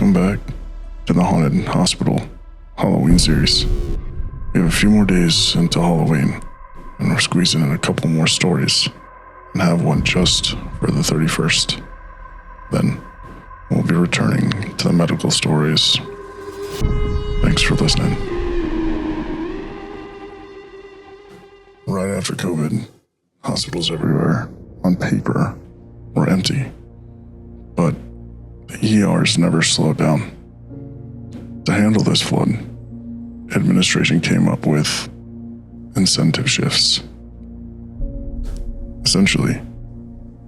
Welcome back to the Haunted Hospital Halloween series. We have a few more days into Halloween, and we're squeezing in a couple more stories, and have one just for the 31st. Then, we'll be returning to the medical stories. Thanks for listening. Right after COVID, hospitals everywhere, on paper, were empty. But the ERs never slowed down. To handle this flood, administration came up with incentive shifts. Essentially,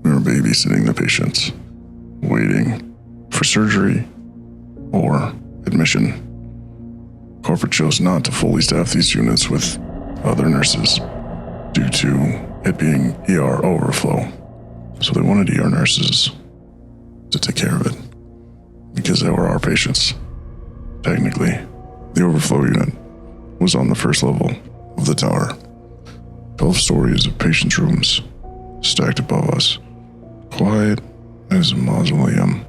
we were babysitting the patients, waiting for surgery or admission. Corporate chose not to fully staff these units with other nurses due to it being ER overflow. So they wanted ER nurses to take care of it because they were our patients. Technically, the overflow unit was on the first level of the tower. 12 stories of patients' rooms stacked above us, quiet as a mausoleum.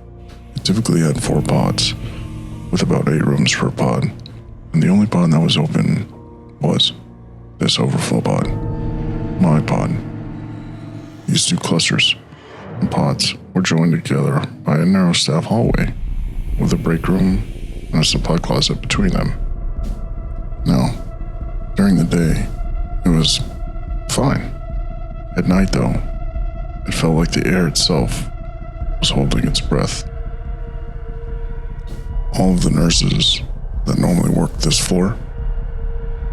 It typically had 4 pods with about 8 rooms per pod, and the only pod that was open was this overflow pod, my pod. These 2 clusters and pods were joined together by a narrow staff hallway with a break room and a supply closet between them. Now, during the day, it was fine. At night, though, it felt like the air itself was holding its breath. All of the nurses that normally worked this floor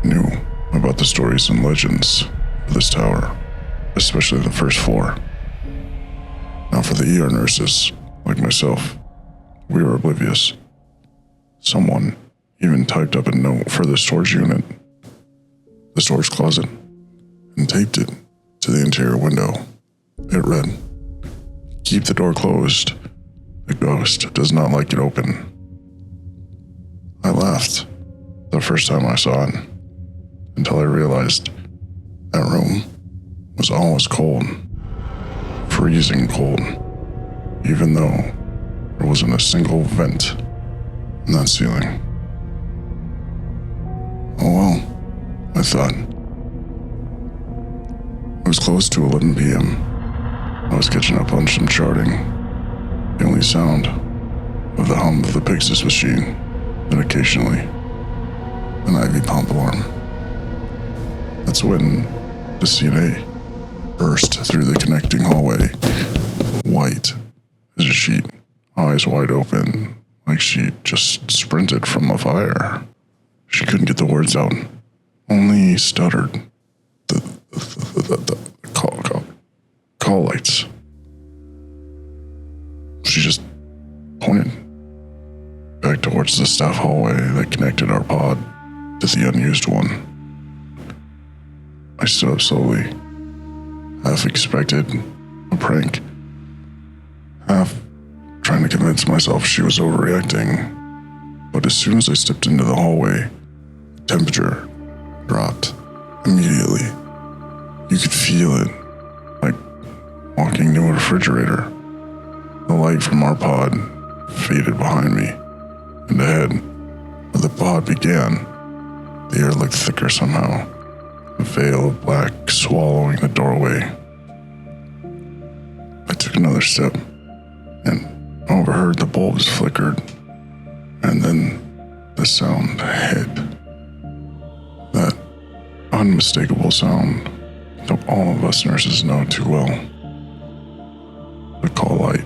knew about the stories and legends of this tower, especially the first floor. Now, for the ER nurses, like myself, we were oblivious. Someone even typed up a note for the storage unit, the storage closet, and taped it to the interior window. It read, "Keep the door closed. The ghost does not like it open." I laughed the first time I saw it, until I realized that room was always cold, freezing cold, even though there wasn't a single vent in that ceiling. Oh well, I thought. It was close to 11 p.m. I was catching up on some charting. The only sound of the hum of the Pyxis machine, and occasionally an IV pump alarm. That's when the CNA burst through the connecting hallway, white as a sheet, eyes wide open, like she just sprinted from a fire. She couldn't get the words out, only stuttered. The call lights. She just pointed back towards the staff hallway that connected our pod to the unused one. I stood up slowly, half expected a prank, half trying to convince myself she was overreacting. But as soon as I stepped into the hallway, the temperature dropped immediately. You could feel it, like walking to a refrigerator. The light from our pod faded behind me, and ahead, where the pod began, the air looked thicker somehow, a veil of black swallowing the doorway. I took another step, and overheard the bulbs flickered, and then the sound hit. That unmistakable sound that all of us nurses know too well. The call light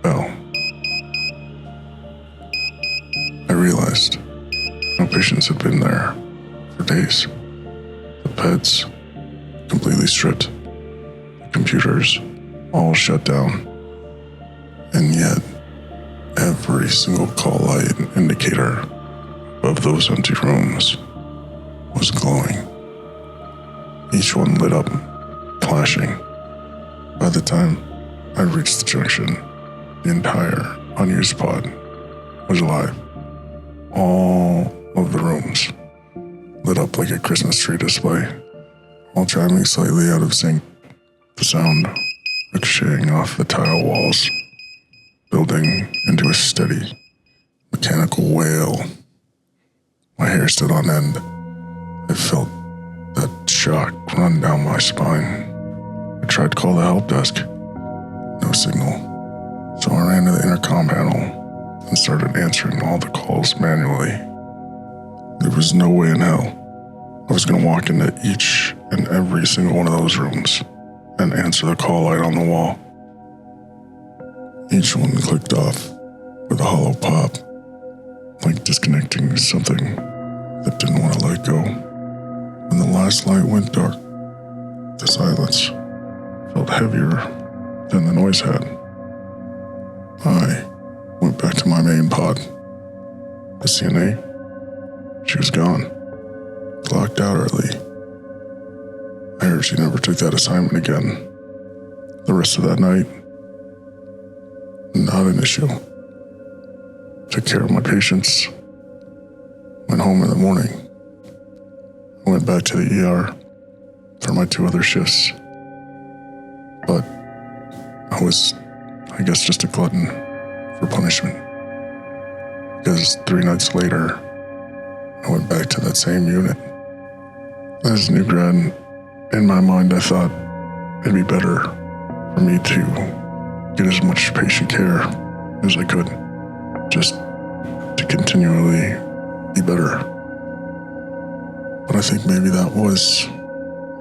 bell. I realized no patients had been there for days. The beds completely stripped, the computers all shut down, and yet every single call light indicator of those empty rooms was glowing. Each one lit up, flashing. By the time I reached the junction, the entire unused pod was alive. All of the rooms lit up like a Christmas tree display, all chiming slightly out of sync, the sound ricocheting off the tile walls, building into a steady, mechanical wail. My hair stood on end. I felt that shock run down my spine. I tried to call the help desk. No signal. So I ran to the intercom panel and started answering all the calls manually. There was no way in hell I was going to walk into each and every single one of those rooms and answer the call light on the wall. Each one clicked off with a hollow pop, like disconnecting something that didn't want to let go. When the last light went dark, the silence felt heavier than the noise had. I went back to my main pod. The CNA, she was gone. Clocked out early. I heard she never took that assignment again. The rest of that night, not an issue. Took care of my patients. Went home in the morning. I went back to the ER for my 2 other shifts. But I was, I guess, just a glutton for punishment. Because 3 nights later, I went back to that same unit. As a new grad, in my mind I thought it'd be better for me to get as much patient care as I could, just to continually be better. But I think maybe that was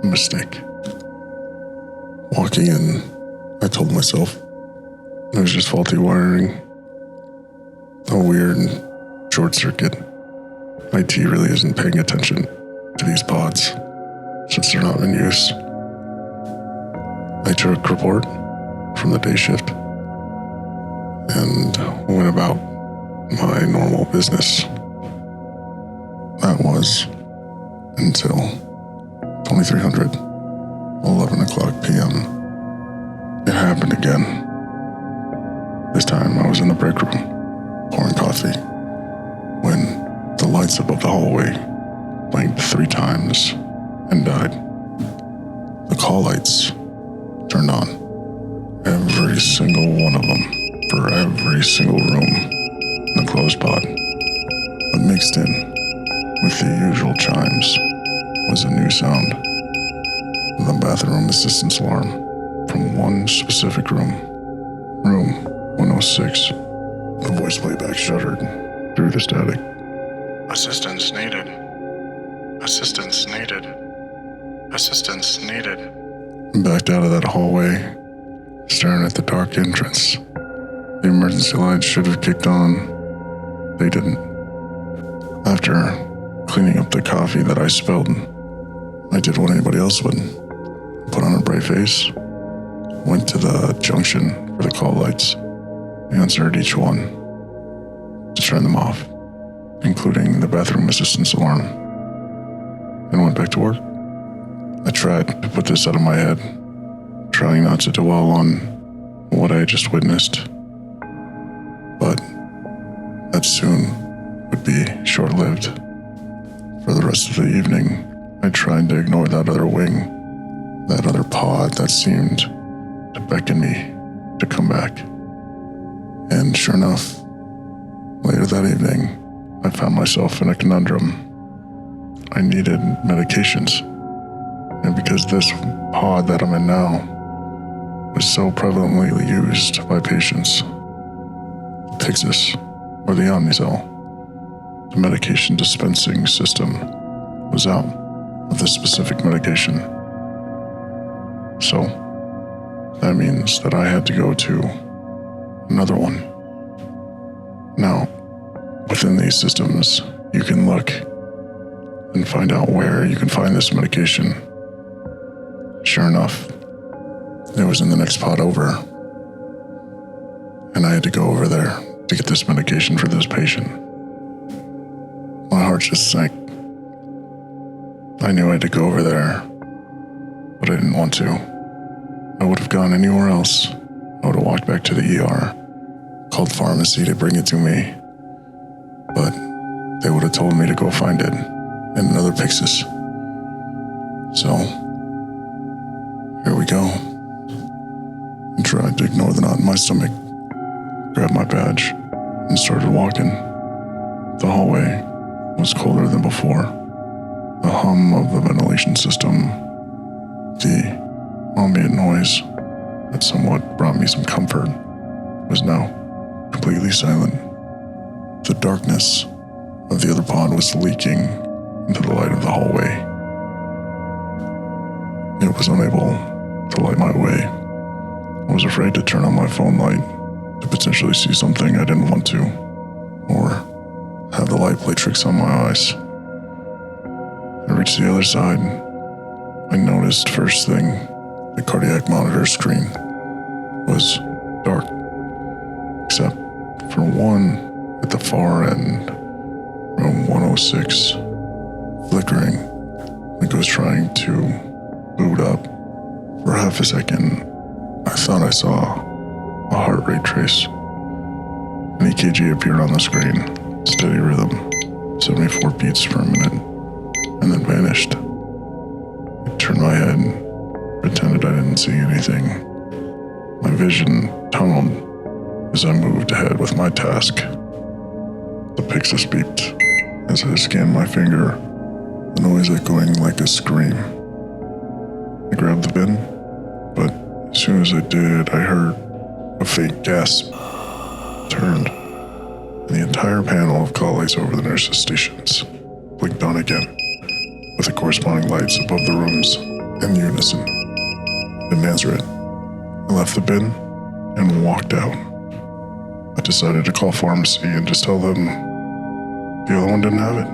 a mistake. Walking in, I told myself it was just faulty wiring, a weird short circuit. IT really isn't paying attention to these pods since they're not in use. I took a report from the day shift and went about my normal business. That was until 2300, 11 o'clock p.m. It happened again. This time I was in the break room, pouring coffee, when the lights above the hallway blinked 3 times and died. The call lights turned on, every single one of them, for every single room in the closed pod. But mixed in with the usual chimes was a new sound, the bathroom assistance alarm from one specific room, room 106. The voice playback shuddered through the static. Assistance needed. Assistance needed. Assistance needed. I backed out of that hallway, staring at the dark entrance. The emergency lights should have kicked on. They didn't. After cleaning up the coffee that I spilled, I did what anybody else would. Put on a brave face, went to the junction for the call lights, answered each one to turn them off, including the bathroom assistance alarm, and went back to work. I tried to put this out of my head, trying not to dwell on what I had just witnessed, but that soon would be short-lived. For the rest of the evening, I tried to ignore that other wing, that other pod that seemed to beckon me to come back. And sure enough, later that evening, I found myself in a conundrum. I needed medications. And because this pod that I'm in now was so prevalently used by patients, Pyxis, or the Omnicell, the medication dispensing system, was out of this specific medication. So that means that I had to go to another one. Now, within these systems, you can look and find out where you can find this medication. Sure enough, it was in the next pod over, and I had to go over there to get this medication for this patient. My heart just sank. I knew I had to go over there, but I didn't want to. I would have gone anywhere else. I would have walked back to the ER, called pharmacy to bring it to me, but they would have told me to go find it in another Pyxis. So, here we go. I tried to ignore the knot in my stomach, grabbed my badge, and started walking The hallway was colder than before. The hum of the ventilation system, the ambient noise that somewhat brought me some comfort, was now completely silent. The darkness of the other pod was leaking into the light of the hallway. It was unable to light my way. I was afraid to turn on my phone light to potentially see something I didn't want to, or have the light play tricks on my eyes. I reached the other side. I noticed first thing, the cardiac monitor screen was dark, except for one at the far end, room 106, flickering like it was trying to boot up. For half a second, I thought I saw a heart rate trace. An EKG appeared on the screen, steady rhythm, 74 beats per minute, and then vanished. I turned my head, pretended I didn't see anything. My vision tunneled as I moved ahead with my task. The Pixis beeped as I scanned my finger, the noise echoing like a scream. I grabbed the bin, but as soon as I did, I heard a faint gasp. Turned, and the entire panel of call lights over the nurses' stations blinked on again, with the corresponding lights above the rooms in unison. I didn't answer it. I left the bin and walked out. I decided to call pharmacy and just tell them the other one didn't have it.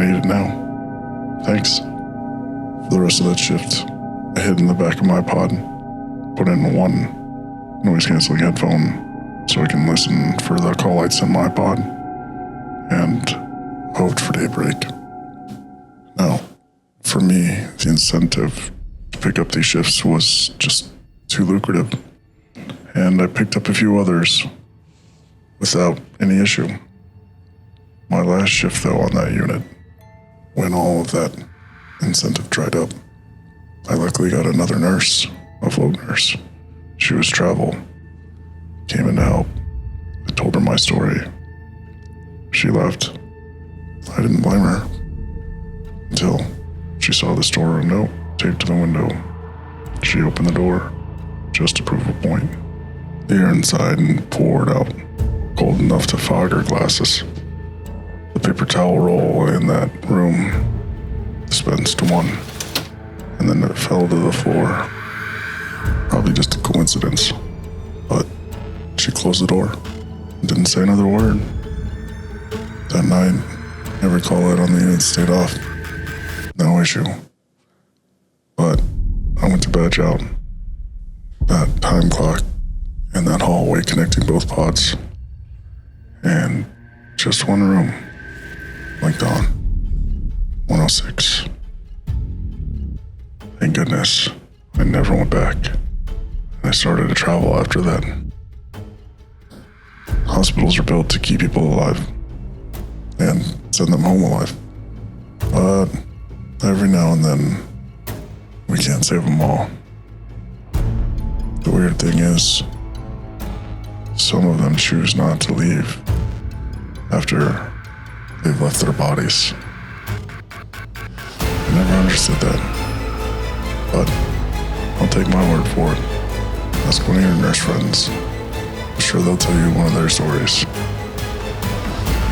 I need it now. Thanks. For the rest of that shift, I hid in the back of my pod, put in one noise-canceling headphone so I can listen for the call lights in my pod, and hoped for daybreak. Now, for me, the incentive to pick up these shifts was just too lucrative, and I picked up a few others without any issue. My last shift, though, on that unit, when all of that incentive dried up, I luckily got another nurse, a float nurse. She was travel, came in to help. I told her my story. She left. I didn't blame her until she saw the storeroom note taped to the window. She opened the door just to prove a point. The air inside and poured out, cold enough to fog her glasses. The paper towel roll in that room dispensed one, and then it fell to the floor. Probably just a coincidence, but she closed the door and didn't say another word. That night, every call out on the unit stayed off. No issue. But I went to badge out. That time clock in that hallway connecting both pods. And just one room blinked on. 106. Thank goodness I never went back. And I started to travel after that. Hospitals are built to keep people alive and send them home alive. But every now and then, we can't save them all. The weird thing is, some of them choose not to leave after they've left their bodies. I never understood that, but I'll take my word for it. Ask one of your nurse friends. I'm sure they'll tell you one of their stories.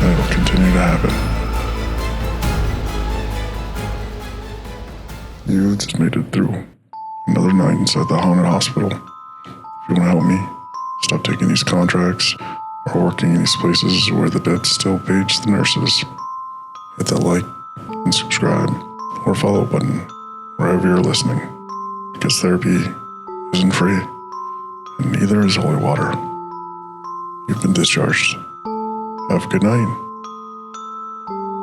And it'll continue to happen. You just made it through another night inside the haunted hospital. If you want to help me, stop taking these contracts or working in these places where the dead still page the nurses. Hit that like and subscribe or follow button wherever you're listening, because therapy isn't free and neither is holy water. You've been discharged. Have a good night.